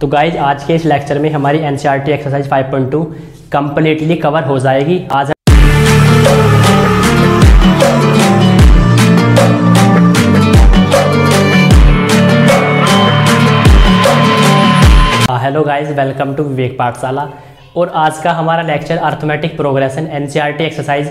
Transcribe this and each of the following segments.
तो गाइज आज के इस लेक्चर में हमारी एनसीईआरटी एक्सरसाइज 5.2 कंप्लीटली कवर हो जाएगी। आज हेलो गाइज, वेलकम टू विवेक पाठशाला। और आज का हमारा lecture arithmetic progression NCERT exercise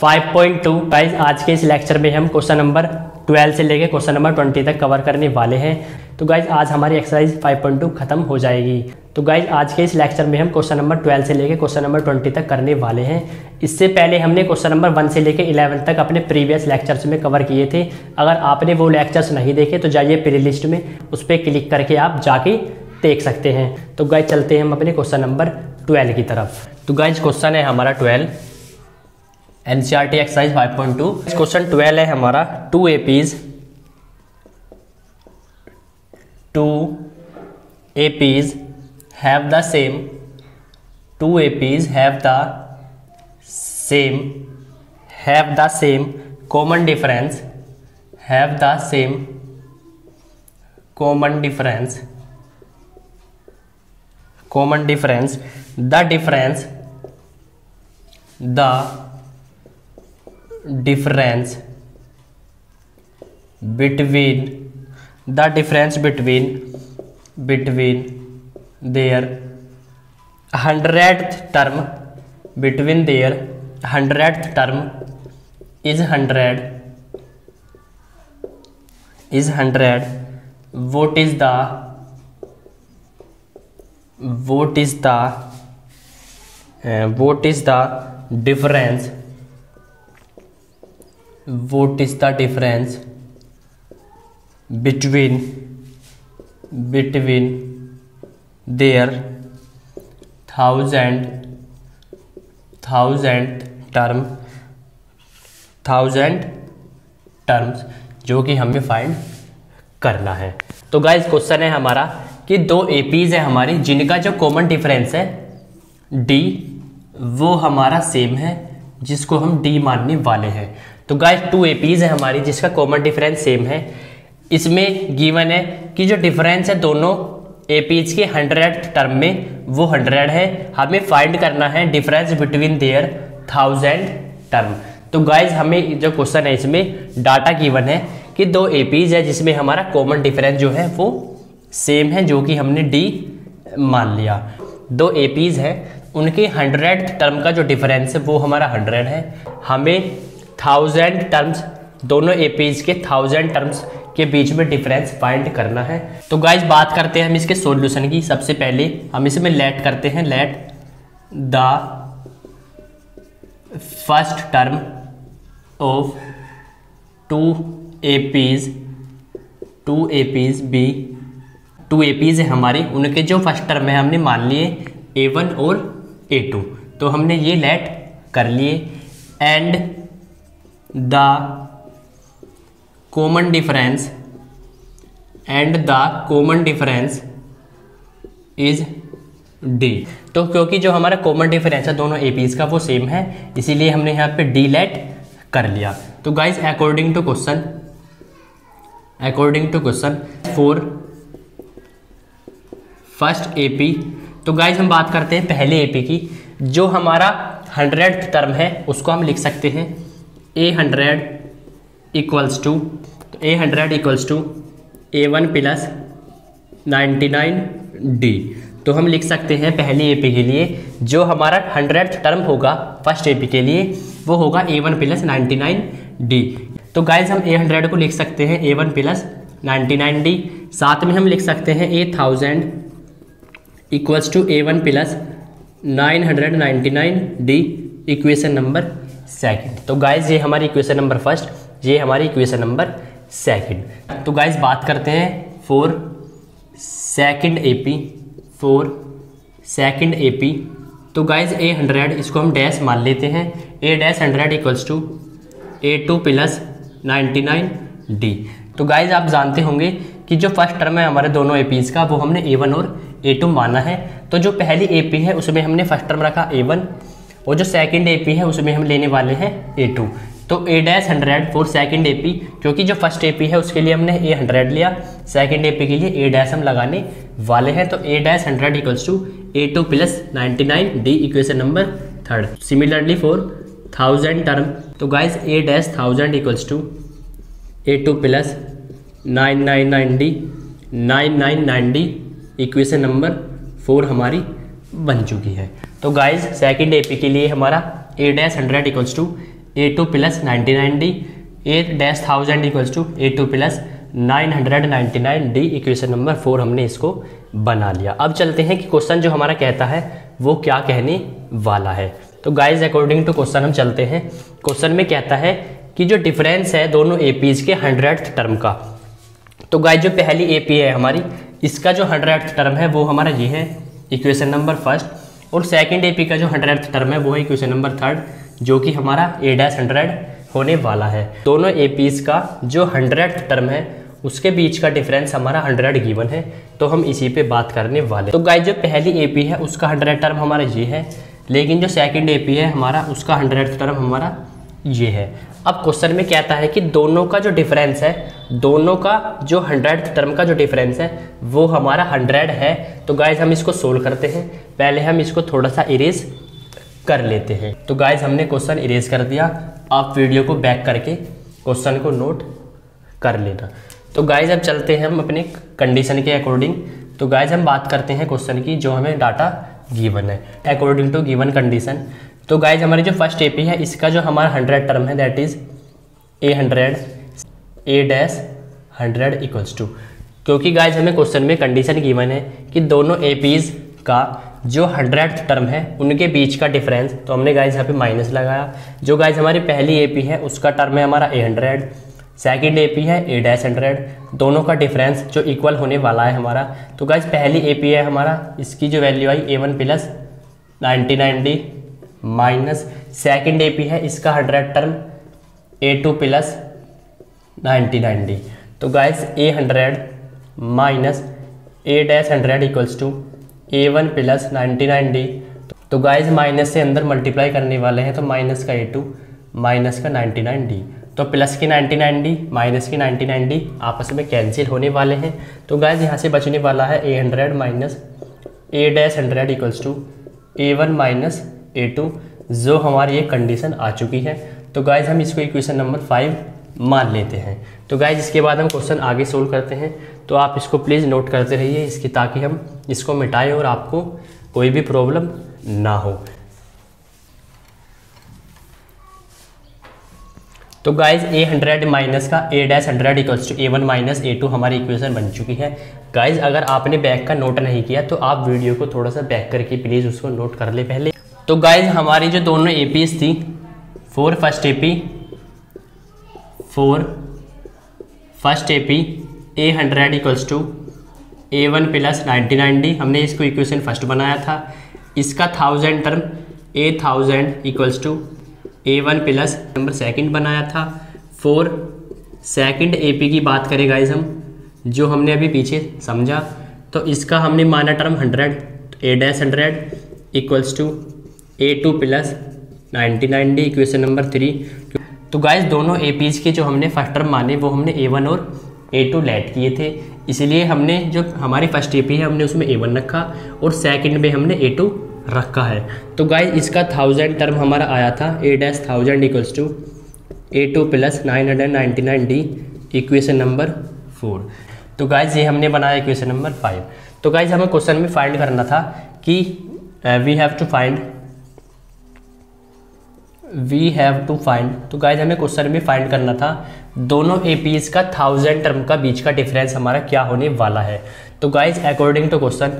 5.2। Guys आज के इस लेक्चर में हम क्वेश्चन नंबर 12 से लेके क्वेश्चन नंबर 20 तक कवर करने वाले हैं। तो गाइज आज हमारी एक्सरसाइज 5.2 खत्म हो जाएगी। तो गाइज आज के इस लेक्चर में हम क्वेश्चन नंबर 12 से लेके क्वेश्चन नंबर 20 तक करने वाले हैं। इससे पहले हमने क्वेश्चन नंबर 1 से लेके 11 तक अपने प्रीवियस लेक्चर्स में कवर किए थे। अगर आपने वो लेक्चर्स नहीं देखे तो जाइए प्ले लिस्ट में, उस पर क्लिक करके आप जाके देख सकते हैं। तो गाइज चलते हैं हम अपने क्वेश्चन नंबर 12 की तरफ। तो गाइज क्वेश्चन है हमारा 12 एनसीईआरटी एक्सरसाइज 5.2। क्वेश्चन 12 है हमारा 2 APs have the same common difference the difference between their 100th term is 100. What is the difference between their thousand terms जो कि हमें फाइंड करना है। तो गाइस क्वेश्चन है हमारा कि 2 APs है हमारी जिनका जो कॉमन डिफरेंस है D वो हमारा सेम है, जिसको हम D मानने वाले हैं। तो गाइस 2 APs है हमारी जिसका कॉमन डिफरेंस सेम है। इसमें गिवन है कि जो डिफरेंस है दोनों APs के 100th टर्म में वो 100 है। हमें फाइंड करना है डिफरेंस बिटवीन देयर 1000 टर्म। तो गाइज हमें जो क्वेश्चन है इसमें डाटा गिवन है कि 2 APs है जिसमें हमारा कॉमन डिफरेंस जो है वो सेम है, जो कि हमने D मान लिया। 2 APs है, उनके 100th टर्म का जो डिफरेंस है वो हमारा 100 है। हमें 1000 टर्म्स, दोनों APs के 1000 टर्म्स के बीच में डिफरेंस फाइंड करना है। तो गाइज बात करते हैं हम इसके सॉल्यूशन की। सबसे पहले हम इसमें लेट करते हैं, let the first term of 2 APs be. 2 APs है हमारी, उनके जो फर्स्ट टर्म है हमने मान लिए A1 और A2, तो हमने ये लेट कर लिए। And the common difference is D। तो क्योंकि जो हमारा कॉमन डिफरेंस है दोनों APs का वो सेम है, इसीलिए हमने यहाँ पे D लेट कर लिया। तो guys according to question for first AP, तो गाइज हम बात करते हैं पहले AP की। जो हमारा 100th टर्म है उसको हम लिख सकते हैं A100 equals to A1 plus 99D। तो हम लिख सकते हैं पहली AP के लिए जो हमारा 100th टर्म होगा फर्स्ट AP के लिए वो होगा A1 प्लस 99D। तो गाइज हम A100 को लिख सकते हैं A1 प्लस 99D। साथ में हम लिख सकते हैं A1000 equals to A1 plus 999D, equation number second. तो गाइज ये हमारी इक्वेशन नंबर फर्स्ट, ये हमारी इक्वेशन नंबर सेकंड। तो गाइज बात करते हैं फॉर सेकंड AP। तो गाइज A100 इसको हम डैश मान लेते हैं, A-100 equals to A2 plus 99D। तो गाइज आप जानते होंगे कि जो फर्स्ट टर्म है हमारे दोनों APs का वो हमने A1 और A2 माना है। तो जो पहली AP है उसमें हमने फर्स्ट टर्म रखा A1 और जो सेकंड AP है उसमें हम लेने वाले हैं A2। तो a dash 100 for second AP, क्योंकि जो फर्स्ट एपी है उसके लिए हमने ए 100 लिया, सेकंड एपी के लिए ए डैश हम लगाने वाले हैं। तो a dash 100 equals to A2 plus 99 d, equation number 3। Similarly for 1000 term, तो guys a dash 1000 equals to A2 plus 999 d, 999 d, equation number 4 हमारी बन चुकी है। तो गाइज सेकंड एपी के लिए हमारा a dash 100 equals to A2 plus 99 d, a dash 1000 equals to A2 plus 999 d, equation number 4 हमने इसको बना लिया। अब चलते हैं कि क्वेश्चन जो हमारा कहता है वो क्या कहने वाला है। तो गाइज अकॉर्डिंग टू क्वेश्चन हम चलते हैं। क्वेश्चन में कहता है कि जो डिफरेंस है दोनों एपीज के 100th टर्म का, तो गाइज जो पहली एपी है हमारी, इसका जो 100th टर्म है वो हमारा ये है, इक्वेशन नंबर 1, और सेकंड एपी का जो 100th टर्म है वो है इक्वेशन नंबर 3, जो कि हमारा ए डैश 100 होने वाला है। दोनों एपीज का जो 100th टर्म है उसके बीच का डिफरेंस हमारा 100 गिवन है, तो हम इसी पे बात करने वाले। तो गाइस जो पहली एपी है उसका 100 टर्म हमारा ये है, लेकिन जो सेकंड एपी है हमारा उसका 100th टर्म हमारा ये है। अब क्वेश्चन में कहता है कि दोनों का जो डिफरेंस है, दोनों का जो 100th टर्म का जो डिफरेंस है वो हमारा 100 है। तो गाइस हम इसको सोल्व करते हैं। पहले हम इसको थोड़ा सा इरेज कर लेते हैं। तो गाइस हमने क्वेश्चन इरेज कर दिया। आप वीडियो को बैक करके क्वेश्चन को नोट कर लेना। तो गाइस अब चलते हैं हम अपने कंडीशन के अकॉर्डिंग। तो गाइस हम बात करते हैं क्वेश्चन की, जो हमें डाटा गिवन है अकॉर्डिंग टू गिवन कंडीशन। तो गाइस हमारी जो फर्स्ट एपी है इसका जो हमारा 100 टर्म है that is A100, A dash 100 equals to, क्योंकि गाइस हमें क्वेश्चन में कंडीशन गिवन है कि दोनों एपीज का जो 100th टर्म है उनके बीच का डिफरेंस, तो हमने गाइस यहाँ पे माइनस लगाया। जो गाइस हमारी पहली एपी है उसका टर्म है हमारा A100, सेकंड एपी है ए डैश 100, दोनों का डिफरेंस जो इक्वल होने वाला है हमारा। तो गाइस पहली एपी है हमारा, इसकी जो वैल्यू आई A1 plus 99D minus second AP है इसका 100 टर्म A2 प्लस 99D। तो guys A100 minus A dash 100 equals to A1 plus 99D। तो गाइस माइनस से अंदर मल्टीप्लाई करने वाले हैं, तो माइनस का A2 माइनस का 99D, तो प्लस की 99D माइनस की 99D आपस में कैंसिल होने वाले हैं। तो गाइस यहाँ से बचने वाला है A100 minus A dash 100 equals to A1 minus A2, जो हमारी एक कंडीशन आ चुकी है। तो गाइस हम इसको इक्वेशन नंबर 5 मान लेते हैं। तो गाइस इसके बाद हम क्वेश्चन आगे सोल्व करते हैं। तो आप इसको प्लीज़ नोट करते रहिए इसकी, ताकि हम इसको मिटाएं और आपको कोई भी प्रॉब्लम ना हो। तो गाइज A100 माइनस का a dash 100 equals to A1 minus A2 हमारी इक्वेशन बन चुकी है। गाइज अगर आपने बैक का नोट नहीं किया तो आप वीडियो को थोड़ा सा बैक करके प्लीज़ उसको नोट कर ले पहले। तो गाइज हमारी जो दोनों एपीज थी, for first AP A100 equals to A1 plus 99D, हमने इसको इक्वेशन फर्स्ट बनाया था। इसका 1000 term A1000 equals to A1 plus number second बनाया था। फॉर सेकंड एपी की बात करें गाइज हम, जो हमने अभी पीछे समझा, तो इसका हमने माना term 100, A dash 100 equals to A2 plus 99D, equation number 3। तो गाइज दोनों एपीज के जो हमने फर्स्ट टर्म माने वो हमने A1 और A2 लेट किए थे, इसलिए हमने जो हमारी फर्स्ट एपी है हमने उसमें A1 रखा और सेकंड में हमने A2 रखा है। तो गाइज इसका 1000 टर्म हमारा आया था a dash 1000 equals to A2 plus 999D, equation number 4। तो गाइज ये हमने बनाया इक्वेशन नंबर 5। तो गाइज हमें क्वेश्चन में फाइंड करना था कि वी हैव टू फाइंड। तो गाइज हमें क्वेश्चन में फाइंड करना था दोनों एपीज का 1000 टर्म का बीच का डिफरेंस हमारा क्या होने वाला है। तो guys according to question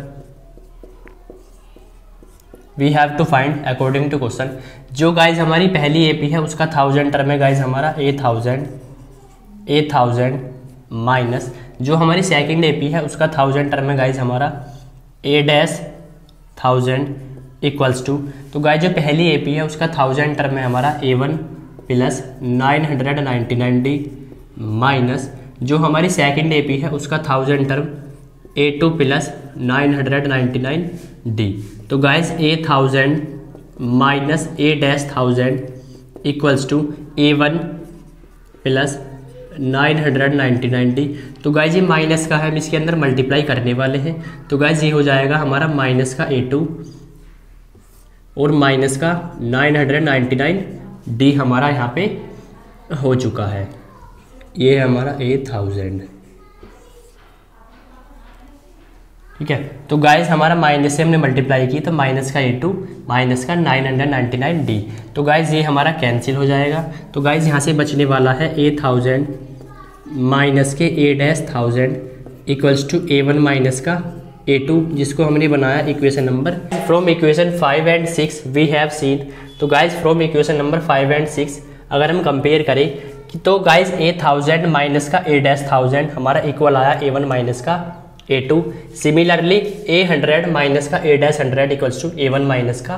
we have to find, according to question, जो गाइज हमारी पहली एपी है उसका 1000 टर्म है गाइज हमारा A1000 माइनस जो हमारी सेकंड एपी है उसका 1000 टर्म है गाइज हमारा ए डैश 1000 इक्वल्स टू। तो गाइज जो पहली एपी है उसका 1000 टर्म है हमारा A1 प्लस 999D माइनस जो हमारी सेकंड एपी है उसका 1000 टर्म A2 प्लस 999D। तो guys A1000 minus A dash 1000 equals to A1 plus 999D। तो गाइज ये माइनस का है, हम इसके अंदर मल्टीप्लाई करने वाले हैं। तो गाइज ये हो जाएगा हमारा माइनस का A2 और माइनस का 999D हमारा यहाँ पे हो चुका है। ये है हमारा 8000। ठीक है, तो गाइज हमारा माइनस से हमने मल्टीप्लाई की, तो माइनस का A2 माइनस का 999D। तो गाइज ये हमारा कैंसिल हो जाएगा। तो गाइज यहाँ से बचने वाला है 8000 माइनस के A-1000 equals to A1 minus का A2, जिसको हमने बनाया equation number. From equation 5 and 6 we have seen. तो guys from equation number 5 and 6 अगर हम कंपेयर करें तो गाइज A1000 माइनस का A-1000 हमारा इक्वल आया A1 माइनस का A2। सिमिलरली A100 माइनस का A-100 equals to A1 minus का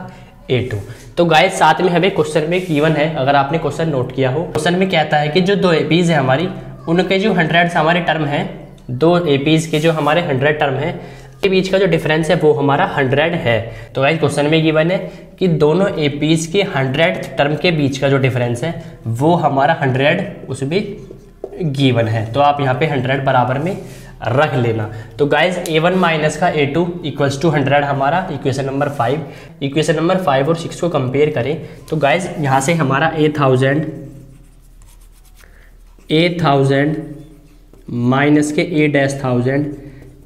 A2। तो गाइज साथ में हमें क्वेश्चन में गिवन है, अगर आपने क्वेश्चन नोट किया हो, क्वेश्चन में कहता है कि जो दो एपीज है हमारी, उनके जो 100 हमारे टर्म है, दो एपीज के जो हमारे 100 टर्म है के बीच का जो डिफरेंस है वो हमारा 100 है। तो गाइज क्वेश्चन में गिवन है कि दोनों एपीज के 100 टर्म के बीच का जो डिफरेंस है वो हमारा 100 उसमें गिवन है। तो आप यहाँ पे 100 बराबर में रख लेना। तो गाइज A1 माइनस का A2 इक्वल्स टू 100 हमारा इक्वेशन नंबर 5। इक्वेशन नंबर 5 और 6 को कंपेयर करें तो गाइज यहाँ से हमारा A1000 माइनस के A-1000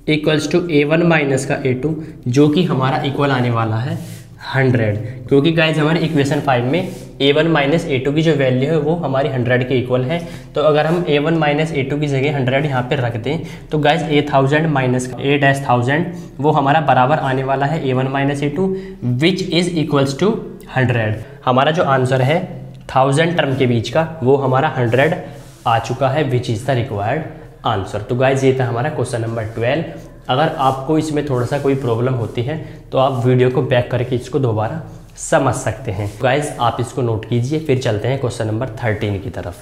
equals to A1 minus का A2, जो कि हमारा इक्वल आने वाला है 100, क्योंकि गाइज हमारे इक्वेशन 5 में A1 माइनस A2 की जो वैल्यू है वो हमारी 100 के इक्वल है। तो अगर हम A1 माइनस A2 की जगह 100 यहाँ पे रख दें तो गाइज A1000 माइनस A-1000 वो हमारा बराबर आने वाला है A1 minus A2 which is equals to 100। हमारा जो आंसर है 1000 टर्म के बीच का वो हमारा 100 आ चुका है, विच इज़ द रिक्वायर्ड आंसर। तो गाइज ये था हमारा क्वेश्चन नंबर 12। अगर आपको इसमें थोड़ा सा कोई प्रॉब्लम होती है तो आप वीडियो को बैक करके इसको दोबारा समझ सकते हैं। गाइज आप इसको नोट कीजिए, फिर चलते हैं क्वेश्चन नंबर 13 की तरफ।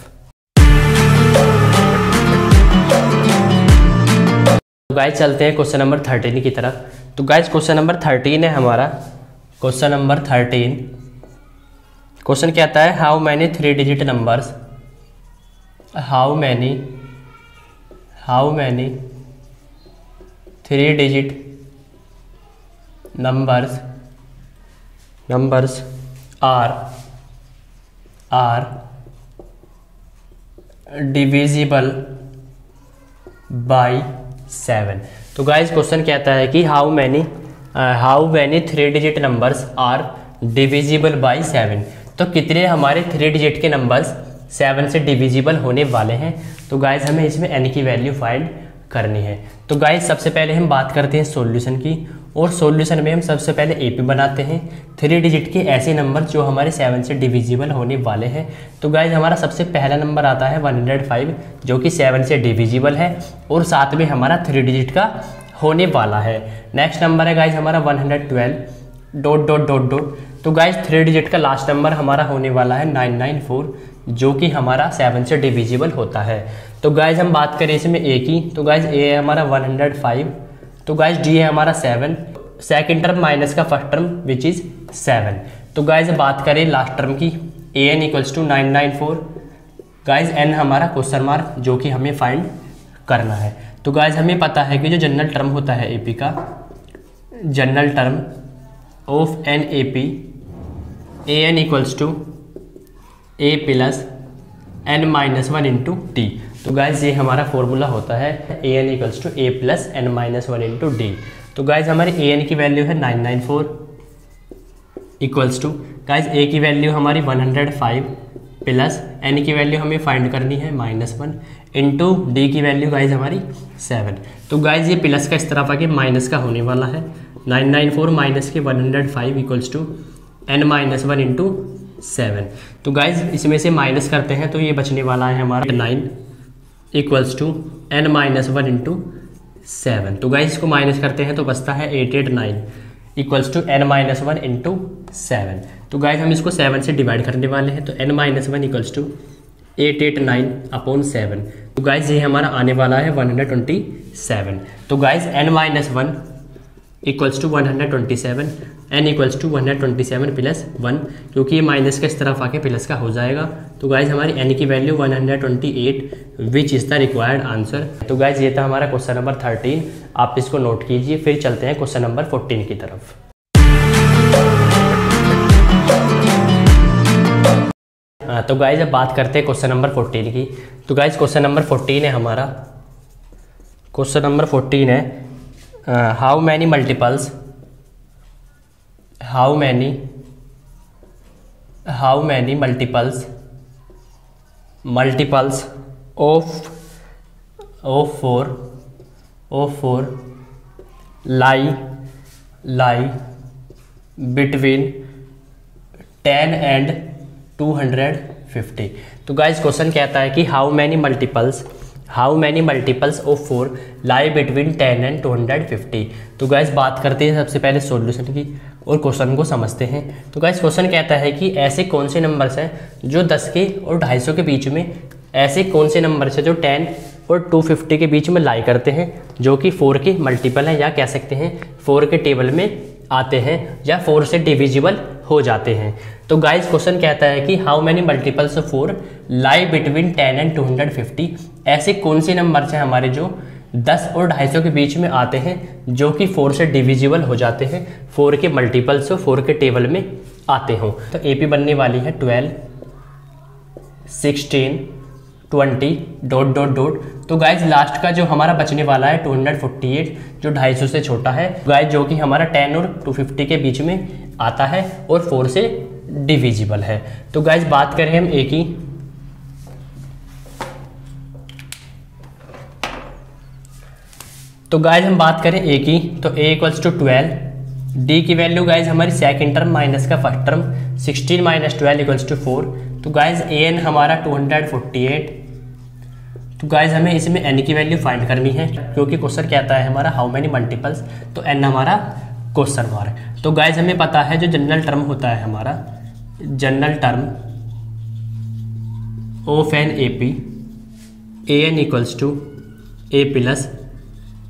तो गाइज चलते हैं क्वेश्चन नंबर 13 की तरफ। तो गाइज क्वेश्चन नंबर 13 है हमारा। क्वेश्चन नंबर 13 क्वेश्चन कहता है how many 3 digit numbers, how many 3 digit numbers are divisible by 7। तो गाइज क्वेश्चन कहता है कि how many 3 digit numbers are divisible by 7। तो कितने हमारे 3 डिजिट के नंबर्स 7 से डिविजिबल होने वाले हैं। तो गाइज हमें इसमें n की वैल्यू फाइंड करनी है। तो गाइज सबसे पहले हम बात करते हैं सॉल्यूशन की, और सॉल्यूशन में हम सबसे पहले एपी बनाते हैं 3 डिजिट के ऐसे नंबर जो हमारे 7 से डिविजिबल होने वाले हैं। तो गाइज हमारा सबसे पहला नंबर आता है 105 जो कि 7 से डिविजिबल है और साथ में हमारा 3 डिजिट का होने वाला है। नेक्स्ट नंबर है गाइज हमारा 112 ... तो गाइज 3 डिजिट का लास्ट नंबर हमारा होने वाला है 994 जो कि हमारा 7 से डिविजिबल होता है। तो गाइज हम बात करें इसमें ए की, तो गाइज ए है हमारा 105, तो गाइज डी है हमारा 7, सेकेंड टर्म माइनस का फर्स्ट टर्म विच इज़ 7। तो गाइज बात करें लास्ट टर्म की, a N equals to 994, guys n हमारा क्वेश्चन मार्क जो कि हमें फाइंड करना है। तो गाइज हमें पता है कि जो जनरल टर्म होता है एपी का, general term of n AP a N equals to A plus n minus 1 into t. तो गाइज ये हमारा फॉर्मूला होता है a N equals to A plus n minus 1 into D. तो गाइज हमारे ए एन की value है 994 equals to, guys ए की वैल्यू हमारी 105 प्लस एन की वैल्यू हमें फाइंड करनी है -1 इंटू डी की वैल्यू गाइज हमारी 7। तो गाइज ये प्लस का इस तरफ आके माइनस का होने वाला है, 994 माइनस के 105 equals to N minus 1 into 7। तो गाइज इसमें से माइनस करते हैं तो ये बचने वाला है हमारा 9 equals to N minus 1 into 7। तो गाइज इसको माइनस करते हैं तो बचता है 889 equals to N minus 1 into 7। तो गाइज हम इसको 7 से डिवाइड करने वाले हैं, तो N minus 1 equals to 889 upon 7। तो गाइज ये हमारा आने वाला है 127। तो guys N minus 1 equals to 127, n equals to 127 plus 1, क्योंकि ये माइनस का इस तरफ आके प्लस का हो जाएगा। तो गाइज हमारी n की value 128 which is the required answer. तो गाइज ये था हमारा क्वेश्चन नंबर 13, आप इसको नोट कीजिए। फिर चलते हैं क्वेश्चन नंबर 14 की तरफ। तो गाइज अब बात करते हैं क्वेश्चन नंबर 14 की। तो गाइज क्वेश्चन नंबर 14 है हमारा, क्वेश्चन नंबर 14 है how many multiples of 4 lie between 10 and 250। तो गाइज क्वेश्चन कहता है कि how many multiples of 4 lie between 10 and 250। तो गाइज बात करते हैं सबसे पहले सॉल्यूशन की और क्वेश्चन को समझते हैं। तो गाइज क्वेश्चन कहता है कि ऐसे कौन से नंबर्स हैं जो 10 के और 250 के बीच में, ऐसे कौन से नंबर्स हैं जो 10 और 250 के बीच में लाई करते हैं, जो कि 4 के मल्टीपल हैं, या कह सकते हैं 4 के टेबल में आते हैं, या 4 से डिविजिबल हो जाते हैं। तो गाइज क्वेश्चन कहता है कि how many multiples of 4 lie between 10 and 250। ऐसे कौन से नंबर्स हैं हमारे जो 10 और 250 के बीच में आते हैं, जो कि 4 से डिविजिबल हो जाते हैं, 4 के मल्टीपल्स 4 के टेबल में आते हों। तो एपी बनने वाली है 12, 16, 20 ... तो गाइज लास्ट का जो हमारा बचने वाला है 248, जो 250 से छोटा है गाइज, जो कि हमारा 10 और 250 के बीच में आता है और 4 से डिविजिबल है। तो गाइज बात करें हम ए की, तो गाइज हम बात करें ए की, तो ए इक्वल्स टू 12, डी की वैल्यू गाइज हमारी सेकंड टर्म माइनस का फर्स्ट टर्म 16 - 12 इक्वल्स टू 4। तो गाइज ए एन हमारा 248। तो गाइज हमें इसमें एन की वैल्यू फाइंड करनी है, क्योंकि क्वेश्चन कहता है हमारा हाउ मेनी मल्टीपल्स, तो एन हमारा क्वेश्चन मार्क। तो गाइज हमें पता है जो जनरल टर्म होता है हमारा, general term of an A P, A N equals to A plus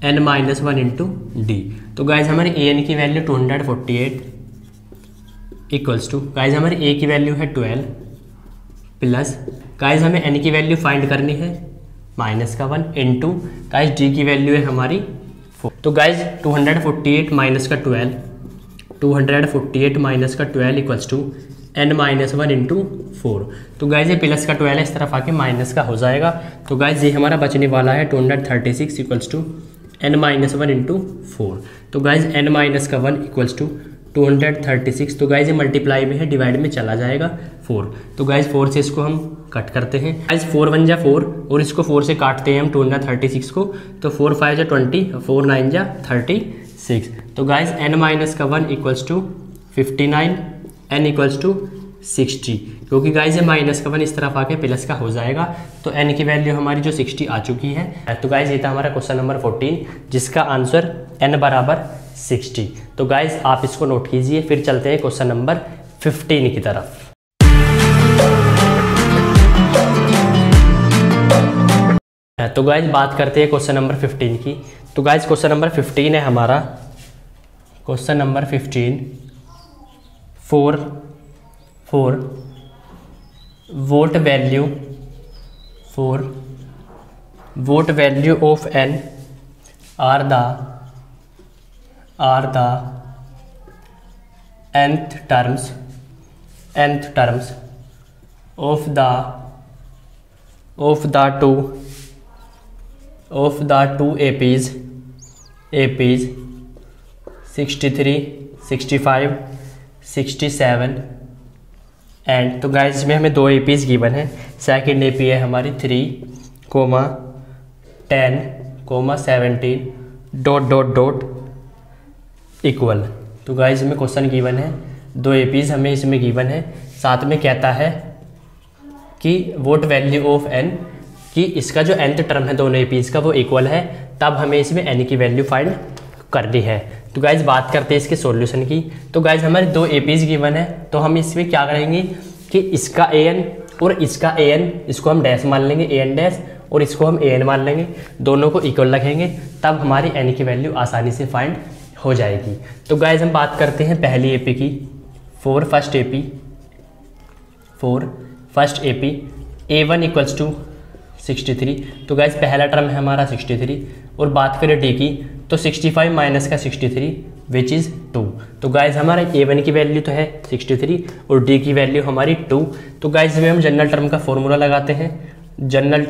n-1 into D. तो गाइज हमारी ए एन की वैल्यू 248 इक्वल्स टू, गाइज हमारी ए की वैल्यू है 12 प्लस, गाइज हमें एन की वैल्यू फाइंड करनी है -1 इंटू, गाइज डी की वैल्यू है हमारी 4। तो गाइज 248 माइनस का 12, 248 माइनस का 12 इक्वल्स टू n-1 इंटू 4। तो गाइज ये प्लस का 12 इस तरफ आके माइनस का हो जाएगा। तो गाइज ये हमारा बचने वाला है 236 इक्वल्स टू n-1 इंटू 4। तो गाइज n-1 इक्वल्स टू 236। तो गाइज ये मल्टीप्लाई में है, डिवाइड में चला जाएगा 4। तो गाइज 4 से इसको हम कट करते हैं, गाइज 4 1 जा 4 और इसको 4 से काटते हैं हम 236 को, तो 4 5 जा 20, 4 9 जा 36। तो guys n-1 equals to 59, n equals to 60, क्योंकि गाइज ये -1 इस तरफ आके प्लस का हो जाएगा। तो n की वैल्यू हमारी जो 60 आ चुकी है। तो गाइज ये था हमारा क्वेश्चन नंबर 14, जिसका आंसर n बराबर 60। तो गाइज आप इसको नोट कीजिए। फिर चलते हैं क्वेश्चन नंबर 15 की तरफ। तो गाइज बात करते हैं क्वेश्चन नंबर 15 की। तो गाइज क्वेश्चन नंबर 15 है हमारा, question number 15, 4 what value of n are the nth terms of the two APs 63, 65, 67 and. तो गाइज इसमें हमें 2 APs गिवन है। सेकंड AP है हमारी 3, 10, 17 ... इक्वल। तो गाइज में क्वेश्चन गिवन है, 2 APs हमें इसमें गिवन है, साथ में कहता है कि वोट वैल्यू ऑफ n, कि इसका जो nth टर्म है दोनों APs का वो इक्वल है, तब हमें इसमें n की वैल्यू फाइंड करनी है। तो गाइज बात करते हैं इसके सॉल्यूशन की। तो गाइज हमारे 2 APs गिवन है, तो हम इसमें क्या करेंगे कि इसका an और इसका an, इसको हम डैश मान लेंगे, an डैश, और इसको हम an मान लेंगे, दोनों को इक्वल रखेंगे, तब हमारी n की वैल्यू आसानी से फाइंड हो जाएगी। तो गाइज हम बात करते हैं पहली एपी की, for first AP A1 equals to 63। तो गाइज पहला टर्म है हमारा 63, और बात करें डी की तो 65 माइनस का 63 विच इज़ 2। तो गाइज हमारा A1 की वैल्यू तो है 63 और डी की वैल्यू हमारी 2। तो गाइज में हम जनरल टर्म का फॉर्मूला लगाते हैं। General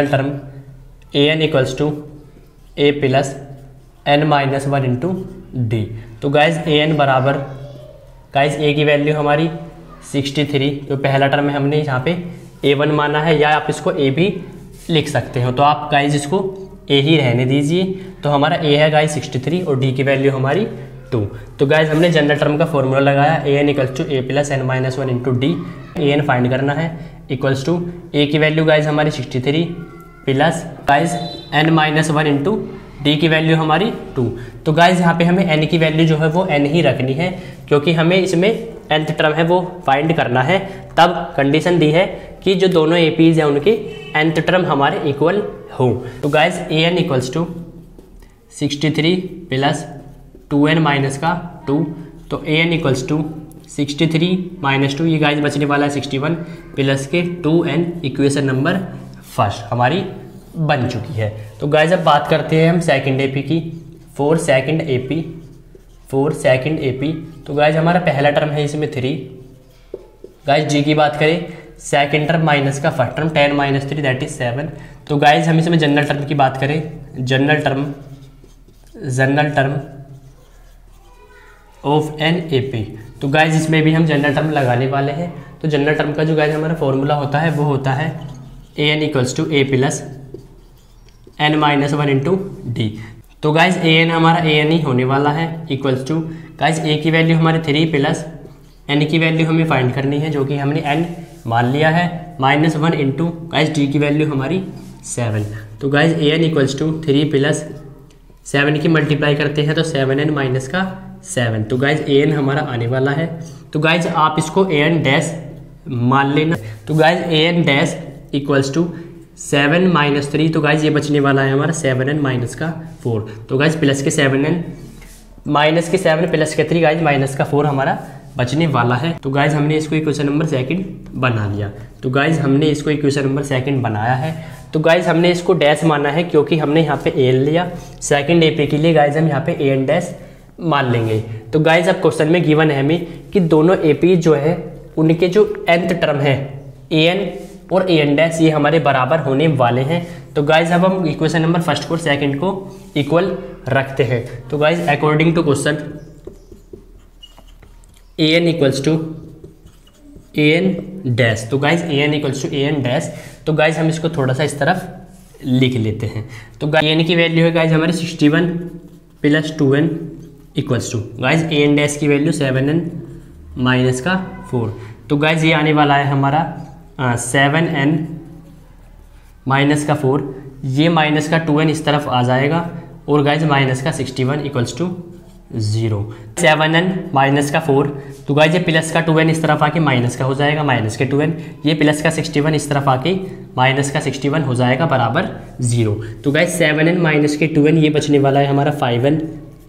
term an equals to a plus n minus 1 into D. तो गाइज an बराबर, गाइज a की वैल्यू हमारी 63, जो पहला टर्म है हमने यहाँ पे A1 माना है, या आप इसको A भी लिख सकते हो। तो आप गाइज इसको A ही रहने दीजिए। तो हमारा A है गाइज 63 और D की वैल्यू हमारी 2। तो गाइज हमने जनरल टर्म का फॉर्मूला लगाया, an equals to a plus n minus 1 into D. an find करना है, इक्वल्स टू a की वैल्यू गाइज हमारी 63 plus guys n minus 1 into D की वैल्यू हमारी 2। तो गाइज यहाँ पे हमें n की वैल्यू जो है वो n ही रखनी है, क्योंकि हमें इसमें nth टर्म है वो फाइंड करना है। तब कंडीशन दी है कि जो दोनों एपीज हैं उनके nth टर्म हमारे इक्वल हो। तो guys an equals to 63 plus 2n minus का 2। तो an इक्वल्स टू 63 माइनस 2, ये गाइज बचने वाला है 61 प्लस के 2n, इक्वेशन नंबर फर्स्ट हमारी बन चुकी है। तो गाइज अब बात करते हैं हम सेकंड एपी की, फॉर सेकंड एपी। तो गाइज हमारा पहला टर्म है इसमें 3। गाइज जी की बात करें, सेकंड टर्म माइनस का first term 10 minus 3 that is 7। तो गाइज हम इसमें जनरल टर्म की बात करें, general term of n AP. तो गाइज इसमें भी हम जनरल टर्म लगाने वाले हैं। तो जनरल टर्म का जो गाइज हमारा फॉर्मूला होता है वो होता है an equals to a plus n minus 1 into D. तो गाइज an हमारा an ही होने वाला है, इक्वल्स टू गाइज a की वैल्यू हमारे 3 प्लस n की वैल्यू हमें फाइंड करनी है, जो कि हमने n मान लिया है, माइनस 1 इंटू गाइज डी की वैल्यू हमारी 7। तो guys an equals to 3 plus 7 की मल्टीप्लाई करते हैं तो 7n माइनस का 7। तो गाइज an हमारा आने वाला है। तो गाइज आप इसको an डैश मान लेना। तो guys an dash equals to 7 minus 3। तो गाइज ये बचने वाला है हमारा 7n माइनस का 4। तो गाइज प्लस के 7n माइनस के 7 प्लस के 3 गाइज माइनस का 4 हमारा बचने वाला है। तो गाइज हमने इसको इक्वेशन नंबर सेकंड बना लिया। तो गाइज हमने इसको इक्वेशन नंबर सेकंड बनाया है। तो गाइज हमने इसको डैश माना है, क्योंकि हमने यहाँ पे an लिया। सेकंड एपी के लिए गाइज हम यहाँ पे an डैश मान लेंगे। तो गाइज अब क्वेश्चन में गिवन है हमें कि दोनों एपी जो है उनके जो nth टर्म है an और an डैश ये हमारे बराबर होने वाले हैं। तो गाइज अब हम इक्वेशन नंबर फर्स्ट और सेकंड को इक्वल रखते हैं। तो guys according to question an equals to an dash. तो guys an equals to an dash. तो गाइज हम इसको थोड़ा सा इस तरफ लिख लेते हैं। तो an की वैल्यू है गाइज हमारी 61 plus 2n equals to guys an dash की वैल्यू 7n माइनस का 4। तो गाइज ये आने वाला है हमारा 7n माइनस का 4, ये माइनस का 2n इस तरफ आ जाएगा, और गाइज माइनस का 61 इक्वल्स टू 0। 7n माइनस का 4। तो गाइज ये प्लस का 2n इस तरफ आके माइनस का हो जाएगा, माइनस के 2n। ये प्लस का 61 इस तरफ आके माइनस का 61 हो जाएगा बराबर 0। तो गाइज 7n माइनस के 2n ये बचने वाला है हमारा 5n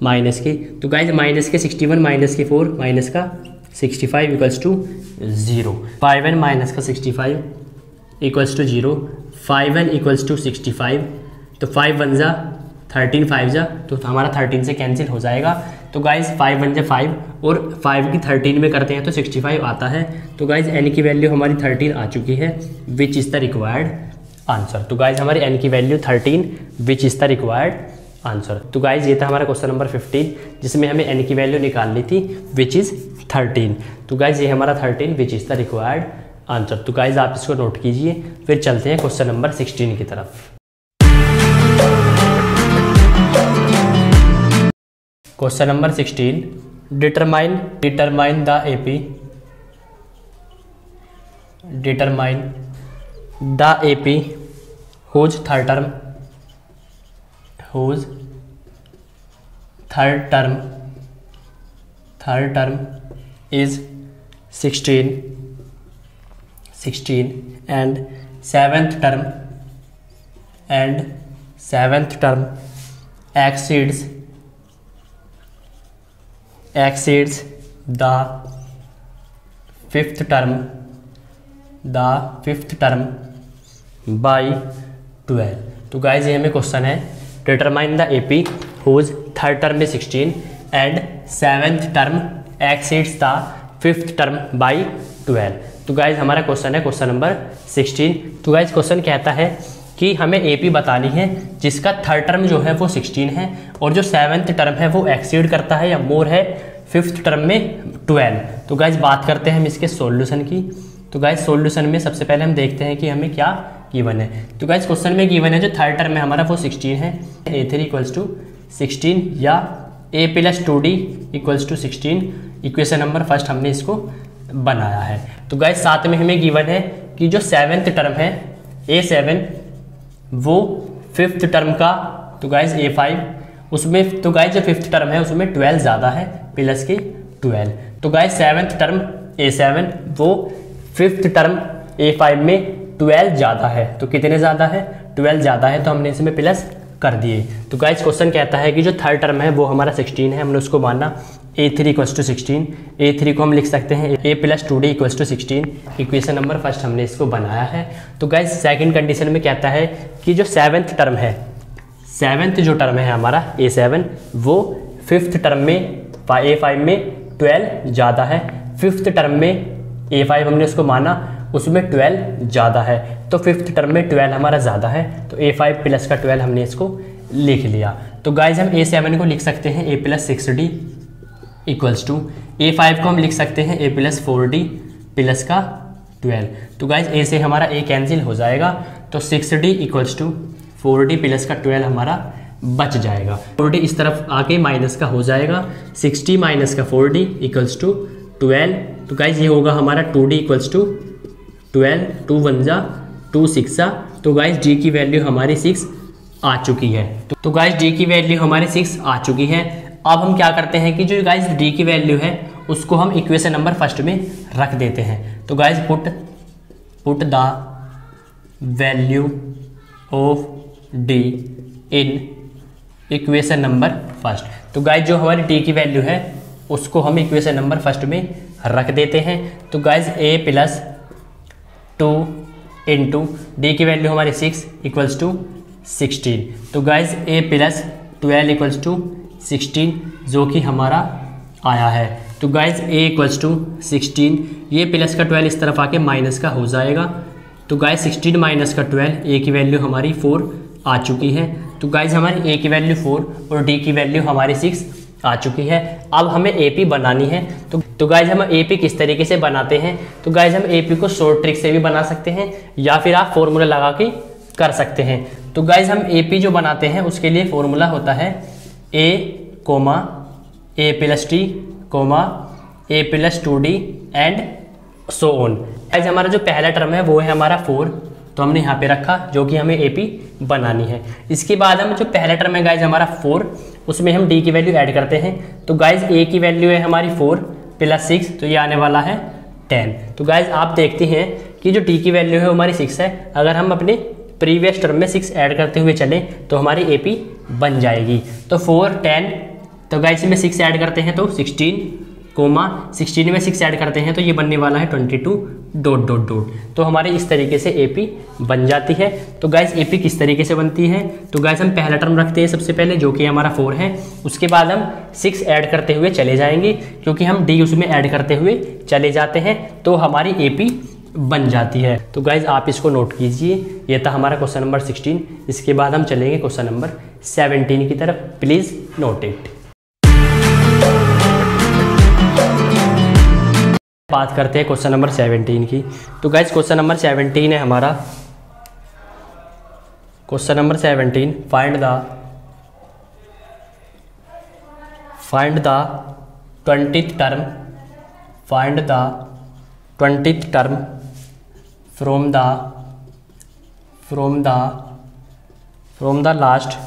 माइनस के। तो गाइज माइनस के 61 माइनस के 4 माइनस का 65 इक्वल्स टू 0। 5n माइनस का 65 equals to 0। 5n equals to 65। तो 5 1 जा 13 5 जा, तो हमारा 13 से कैंसिल हो जाएगा। तो गाइज 5 1 जा 5 और 5 की 13 में करते हैं तो 65 आता है। तो गाइज n की वैल्यू हमारी 13 आ चुकी है, विच इज़ द रिक्वायर्ड आंसर। तो गाइज हमारी n की value 13 which is the required answer. तो गाइज ये था हमारा क्वेश्चन नंबर 15, जिसमें हमें n की वैल्यू निकालनी थी विच इज़ 13। तो गाइज ये हमारा 13 विच इज़ द रिक्वायर्ड आंसर। तो गाइज आप इसको नोट कीजिए। फिर चलते हैं क्वेश्चन नंबर 16 की तरफ। Question number 16, determine the AP whose third term is 16 and seventh term exceeds the fifth term by 12। तो गाइज ये हमें क्वेश्चन है, determine the AP whose third term is 16 and seventh term exceeds the fifth term by 12। तो guys हमारा question है question number 16। तो guys question कहता है कि हमें एपी बतानी है जिसका थर्ड टर्म जो है वो 16 है और जो सेवेंथ टर्म है वो एक्सीड करता है या मोर है फिफ्थ टर्म में 12। तो गाइज बात करते हैं हम इसके सॉल्यूशन की। तो गाइज सॉल्यूशन में सबसे पहले हम देखते हैं कि हमें क्या गिवन है। तो गाइज क्वेश्चन में गिवन है जो थर्ड टर्म है हमारा वो 16 है, a3 इक्वल्स टू 16 या a plus 2d equals to 16। Equation number first हमने इसको बनाया है। तो गाइज साथ में हमें गिवन है कि जो सेवेंथ टर्म है a7 वो फिफ्थ टर्म का, तो गाइज a5 उसमें, तो गाइज जो फिफ्थ टर्म है उसमें 12 ज़्यादा है प्लस के 12। तो गाइज सेवेंथ टर्म a7 वो फिफ्थ टर्म a5 में 12 ज़्यादा है। तो कितने ज़्यादा है? 12 ज़्यादा है, तो हमने इसमें प्लस कर दिए। तो गाइज क्वेश्चन कहता है कि जो थर्ड टर्म है वो हमारा 16 है, हमने उसको माना a3 इक्वल्स टू 16। a3 को हम लिख सकते हैं a plus 2d equals to 16। Equation number first हमने इसको बनाया है। तो गाइज सेकंड कंडीशन में कहता है कि जो सेवेंथ टर्म है, सेवेंथ जो टर्म है हमारा a7 वो फिफ्थ टर्म में a5 में 12 ज़्यादा है। फिफ्थ टर्म में a5 हमने उसको माना उसमें 12 ज़्यादा है, तो फिफ्थ टर्म में 12 हमारा ज़्यादा है, तो a5 प्लस का 12 हमने इसको लिख लिया। तो गाइज हम a7 को लिख सकते हैं a plus 6d equals to, a5 को हम लिख सकते हैं a प्लस 4d प्लस का 12। तो गाइज a से हमारा a कैंसिल हो जाएगा, तो 6d equals to 4d plus का 12 हमारा बच जाएगा। 4d इस तरफ आके माइनस का हो जाएगा, 6d माइनस का 4d इक्वल्स टू 12। तो गाइज ये होगा हमारा 2d इक्वल्स टू 12, 2 1 जा 2 6 जा। तो गाइज d की वैल्यू हमारी 6 आ चुकी है। तो गाइज d की वैल्यू हमारी 6 आ चुकी है। अब हम क्या करते हैं कि जो गाइज d की वैल्यू है उसको हम इक्वेशन नंबर फर्स्ट में रख देते हैं। तो guys put the value of d in equation number first. तो गाइज जो हमारी d की वैल्यू है उसको हम इक्वेशन नंबर फर्स्ट में रख देते हैं। तो guys a plus 2 into D की वैल्यू हमारी 6 इक्वल्स टू 16। तो guys a plus 12 equals to 16 जो कि हमारा आया है। तो गाइज a इक्वल्स टू 16, ये प्लस का 12 इस तरफ आके माइनस का हो जाएगा। तो गाइज 16 माइनस का 12, a की वैल्यू हमारी 4 आ चुकी है। तो गाइज हमारी a की वैल्यू 4 और d की वैल्यू हमारी 6 आ चुकी है। अब हमें AP बनानी है। तो गाइज हम AP किस तरीके से बनाते हैं? तो गाइज हम AP को शॉर्ट ट्रिक से भी बना सकते हैं या फिर आप फॉर्मूला लगा के कर सकते हैं। तो गाइज हम AP जो बनाते हैं उसके लिए फॉर्मूला होता है a plus t a plus 2d and so on. Guys हमारा जो पहला टर्म है वो है हमारा 4, तो हमने यहाँ पे रखा जो कि हमें AP बनानी है। इसके बाद हम जो पहला टर्म है गाइज हमारा 4, उसमें हम d की वैल्यू ऐड करते हैं। तो गाइज a की वैल्यू है हमारी 4 प्लस 6, तो ये आने वाला है 10। तो गाइज आप देखते हैं कि जो d की वैल्यू है हमारी 6 है, अगर हम अपने प्रीवियस टर्म में 6 ऐड करते हुए चलें तो हमारी AP बन जाएगी। तो 4 10, तो गाइज में 6 ऐड करते हैं तो 16 में 6 ऐड करते हैं तो ये बनने वाला है 22 ... तो हमारे इस तरीके से AP बन जाती है। तो गाइज AP किस तरीके से बनती है? तो गाइज हम पहला टर्म रखते हैं सबसे पहले जो कि हमारा 4 है, उसके बाद हम 6 ऐड करते हुए चले जाएंगे क्योंकि हम D उसमें ऐड करते हुए चले जाते हैं, तो हमारी AP बन जाती है। तो गाइज आप इसको नोट कीजिए, ये था हमारा क्वेश्चन नंबर 16। इसके बाद हम चलेंगे क्वेश्चन नंबर 17 की तरफ, प्लीज़ नोट इट। बात करते हैं क्वेश्चन नंबर 17 की। तो गाइज क्वेश्चन नंबर 17 है हमारा, question number 17, find the 20th term from the last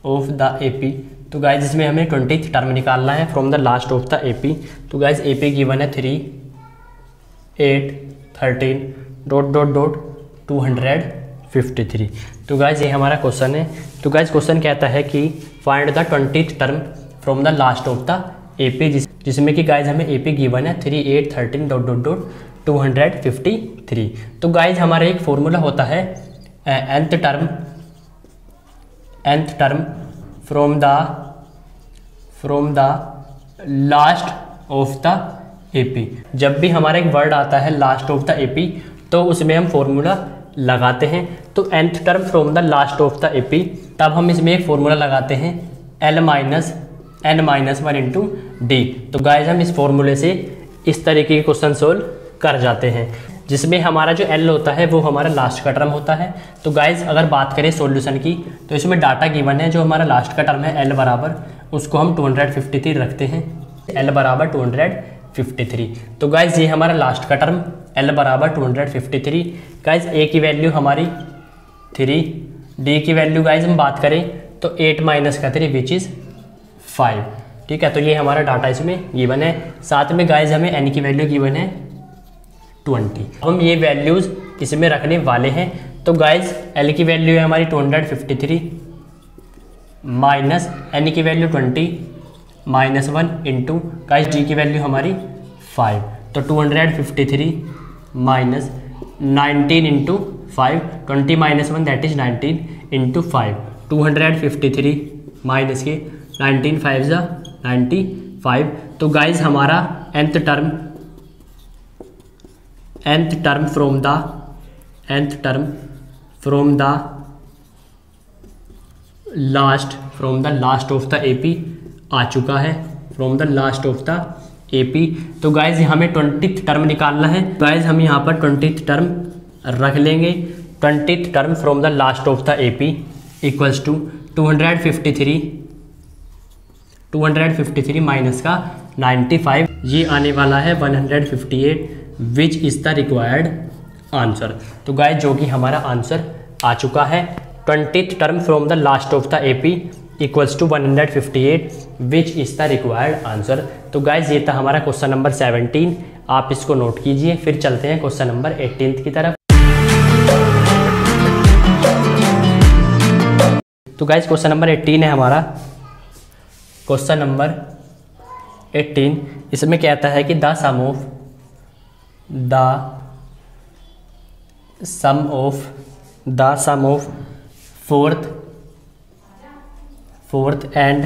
of the AP। तो गाइज इसमें हमें 20th टर्म निकालना है from the last of the AP। तो गाइज AP गिवन है 3 8 13 ... 253। तो गाइज ये हमारा क्वेश्चन है तो गाइज क्वेश्चन कहता है कि find the 20th term from the last of the AP, जिसमें कि गाइज हमें AP गिवन है 3, 8, 13 ... 253। तो गाइज हमारा एक फॉर्मूला होता है nth term from the last of the AP। जब भी हमारा एक वर्ड आता है लास्ट ऑफ द AP तो उसमें हम फॉर्मूला लगाते हैं। तो nth term from the last of the AP, तब हम इसमें एक फॉर्मूला लगाते हैं L-n-1 इंटू D। तो गाइज हम इस फॉर्मूले से इस तरीके के क्वेश्चन सोल्व कर जाते हैं, जिसमें हमारा जो L होता है वो हमारा लास्ट का टर्म होता है। तो गाइज अगर बात करें सॉल्यूशन की, तो इसमें डाटा गिवन है जो हमारा लास्ट का टर्म है L बराबर, उसको हम 253 रखते हैं, L बराबर 253। तो गाइज ये हमारा लास्ट का टर्म L बराबर 253। गाइज A की वैल्यू हमारी 3, D की वैल्यू गाइज हम बात करें तो 8 - 3 विच इज़ 5। ठीक है, तो ये हमारा डाटा इसमें गिवन है। साथ में गाइज हमें N की वैल्यू गिवन है 20। हम ये वैल्यूज़ इसमें रखने वाले हैं। तो गाइज L की वैल्यू है हमारी 253 माइनस N की वैल्यू 20 -1 इंटू गाइज D की वैल्यू हमारी 5। तो 253 minus 19 into 5, 20 - 1 that is 19 into 5। 253 minus के 19 5 ज़ा 95। तो गाइज हमारा nth term from the last of the AP आ चुका है, from the last of the AP। तो गाइज हमें 20th टर्म निकालना है। गाइज हम यहाँ पर 20th टर्म रख लेंगे। 20th term from the last of the AP equals to 253 minus का 95, ये आने वाला है 158 which is the required answer. तो गाइज जो कि हमारा आंसर आ चुका है 20th term from the last of the AP equals to 158 which is the required answer. तो गाइज ये था हमारा क्वेश्चन नंबर 17। आप इसको नोट कीजिए, फिर चलते हैं क्वेश्चन नंबर 18 की तरफ। तो गाइज क्वेश्चन नंबर 18 है हमारा। क्वेश्चन नंबर 18 इसमें कहता है कि the sum of fourth and